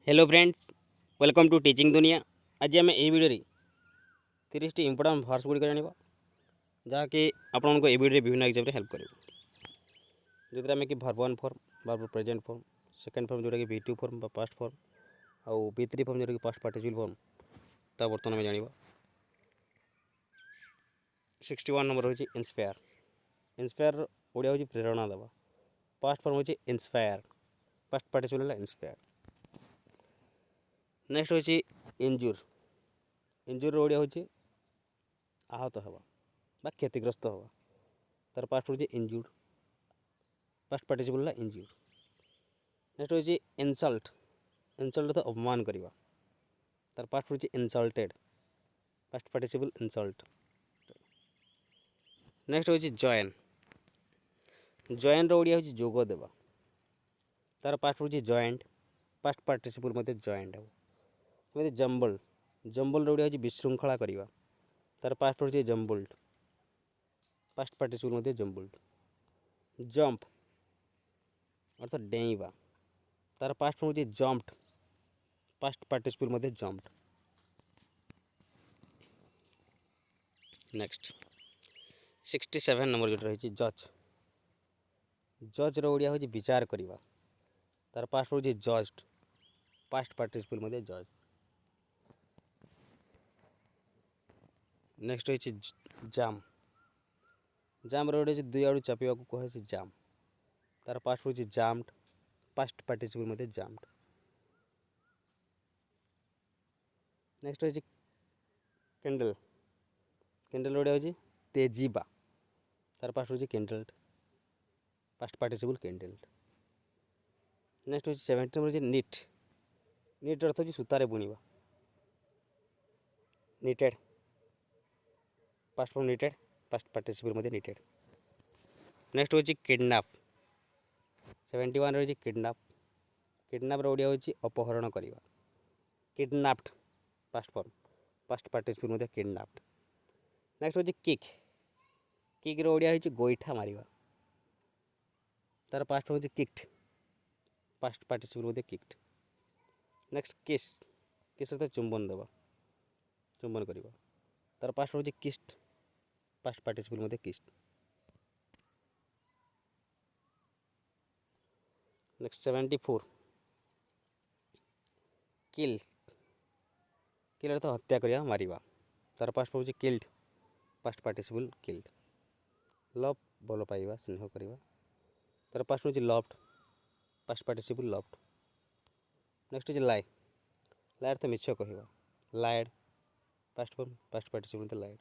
Hello friends, welcome to teaching दुनिया। आज आम ये भिडियो 30 टी इंपोर्टां भर्स गुड़िक जाना जहाँकि आपको ये भिडियो विभिन्न एग्जाम हेल्प कर जो आम कि verb one form verb present form second form जोटा कि V2 फॉर्म पास्ट फॉर्म आउ V3 फॉर्म जोटा कि पास्ट पार्टिसिपल फॉर्म ता बर्तमान आम जाना 61 नंबर हूँ इंस्पायर। इंस्पायर ओडिया हूँ प्रेरणा देवा। पास्ट फॉर्म हूँ inspire, past participle inspire. Next हूँ इंजुर। इंजुर ओडिया हूँ आहत हवा बा क्षतिग्रस्त हवा। तार पास्ट हूँ injured, past participle injure. Next हूँ इनसल्ट। इनसल्ट तो अपमान करवा। तार पास्ट हूँ इनसल्टेड, पास्ट पार्टिसिपल इनसल्ट। नेक्स्ट हूँ जॉइन। जॉइन ओडिया हूँ जोग देवा। तार पास्ट हूँ जॉइंट, पास्ट पार्टिसिपल मध्य जॉइंट हे। जम्बल। जम्बल ओडिया हूँ विशृंखला करवा। तार पास्ट हूँ जम्बल्ड, पास्ट पार्टिसिपल मध्य जम्बल्ड। जंप अर्थात डेइबा। तार पास्ट हूँ जम्प्ड, पास्ट पार्टिसिपल मध्य जम्प्ड। नेक्स्ट 67 नंबर जो रही जज। जज ओडिया हूँ विचार करवा। तार पास्ट हूँ जज्ड, पास्ट पार्टिसिपल मध्य जज। नेक्स्ट हूँ जाम। जाम रोड दुई आड़ू चापा कहे जाम। तार पास्ट हूँ जाम्ड, पास्ट पार्टिसिपल मध्य जाम्ड। नेक्स्ट हूँ कैंडल। कैंडल ओडिया हूँ तेजीबा। तार पास्ट हूँ candled, past participle candled. Next हूँ 70 नंबर निट। निट अर्थ हूँ सूतार बुणवा। Knitted, past form knitted, past participle मध्य निटेड। नेक्स्ट हूँ किडनैप। 71 रही किडनैप। किडनैप ओडिया हूँ अपहरण करवा। Kidnapped, past form, past participle मध्य किडनैप्ड। नेक्स्ट हूँ किक। किक ओडिया हूँ गोईठा मारिवा। तार पास्ट हूँ किक्ड, पास्ट पार्टिसिपल मध्य किक्ड। नेक्स्ट किस। किस अर्थ चुंबन देवा, चुंबन करवा। तार पास्ट हूँ किस्ट, पास्ट पार्टिसिपल मध्य किस्ट। नेक्स्ट 74 किल। किल अर्थ हत्या करवा मारिवा। तार पास्ट हूँ killed, past participle killed. Love भल पाइबा स्नेह करवा। तार पास्ट हूँ loved, past participle loved. Next हूँ लाई। लाई अर्थ मिछ कहवा। लाइड, पास्ट फॉर्म, पास्ट पार्टिसिपल लाइड।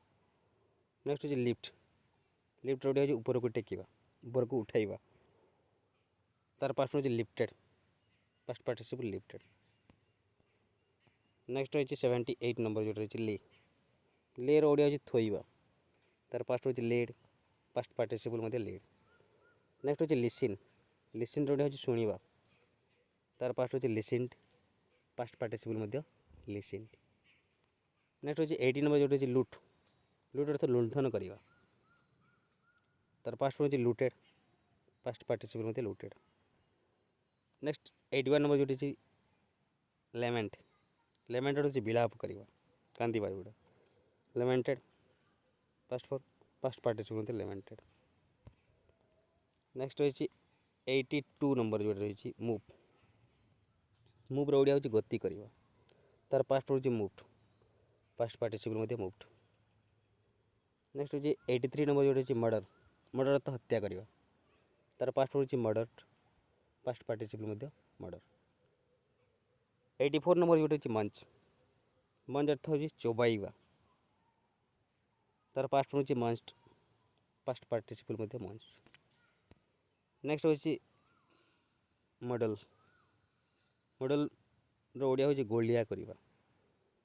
नेक्स्ट हूँ लिफ्ट। लिफ्ट ओडिया हूँ ऊपर को टेकिवा, ऊपर को उठाइवा। तार पास्ट हूँ lifted, past participle lifted. Next हूँ 78 नंबर जो रही ले। ले ओडिया हूँ थोइबा। तार पास्ट हूँ लेड, पास्ट पार्टिसिपल मध्य लेड। नेक्स्ट हूँ लिसिन। लिसिन ओडिया हूँ शुणवा। तार पास्ट हूँ लिसिन्ड, पास्ट पार्टिसिपल मध्य लिसिन्ड। नेक्स्ट हूँ 80 नंबर जो रही लुट। लुट अर्थ लुंठन करवा। तार पास्ट हूँ लुटेड, पास्ट पार्टिसिपल मध्य लुटेड। नेक्स्ट 81 नंबर जो रही लेमेंट। लेमेंटेड हूँ विलाप करवा, कांदिबा गुड़ा। लेमेंटेड, पास्ट फॉर्म, पास्ट पार्टिसिपल मध्य लेमेंटेड। नेक्स्ट हूँ 82 नंबर जो रही मूव। मूव ओडिया हूँ गति करवा। तार पास्ट हूँ मूव्ड, पास्ट पार्टिसिपल मध्य मूव्ड। नेक्स्ट हूँ 83 नंबर जो रही मर्डर। मर्डर तो हत्या करवा। तार पास्ट हूँ मर्डर्ड, पास्ट पार्टिसिपल मध्य मर्डर। 84 नंबर जो रही मंच। मंच अर्थ हूँ चोबाइबा। तार पास्ट हूँ मंच्ड, पास्ट पार्टिसिपल मध्य मंच्ड। नेक्स्ट हूँ मॉडल। मॉडल ओडिया हूँ गोलिया करवा।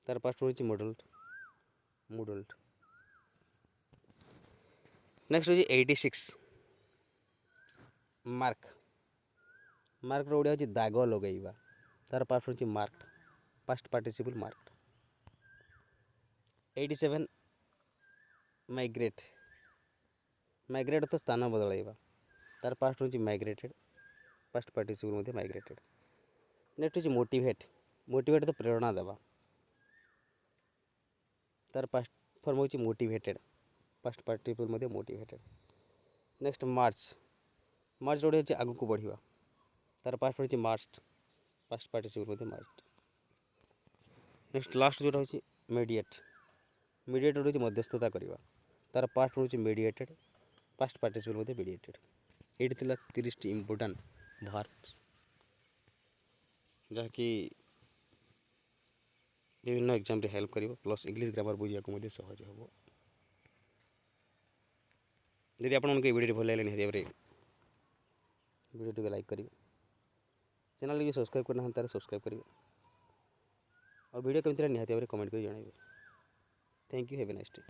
तार पास्ट हूँ मॉडल्ड, मुडल्ड। नेक्स्ट हूँ 86 मार्क। मार्क ओडिया हूँ दाग लगेगा। तार पास्ट हूँ marked, past participle marked. 87 migrate. Migrate तो स्थान बदलवा। तार पास्ट हूँ माइग्रेटेड, पास्ट पार्टिसिपल मध्य माइग्रेटेड। नेक्स्ट हूँ मोटिवेट। मोटिवेट तो प्रेरणा देवा तार पास्ट फॉर्म हो motivated past participle motivated. Next march march जोड़े हो आग को बढ़िया तार पास्ट हो march past participle march. Next last जोटा हो मीडिएट मीडिएट जोड़े मध्यस्थता करवा तार पास्ट हो मीडिएटेड पास्ट पार्टिसिपल मीडिएटेड। ये 30 टी इम्पोर्टाट भार्ब जहाँकि विभिन्न एग्जाम रे हेल्प करिवो प्लस इंग्लिश ग्रामर बुझिया को मध्य सहज हम। यदि आपण वीडियो भल लगे निहत भाव वीडियो लाइक करेंगे चैनल भी सब्सक्राइब करना तार सब्सक्राइब करेंगे और वीडियो केमती निहत भाव कमेंट कर जनइबे। Thank you have a nice day.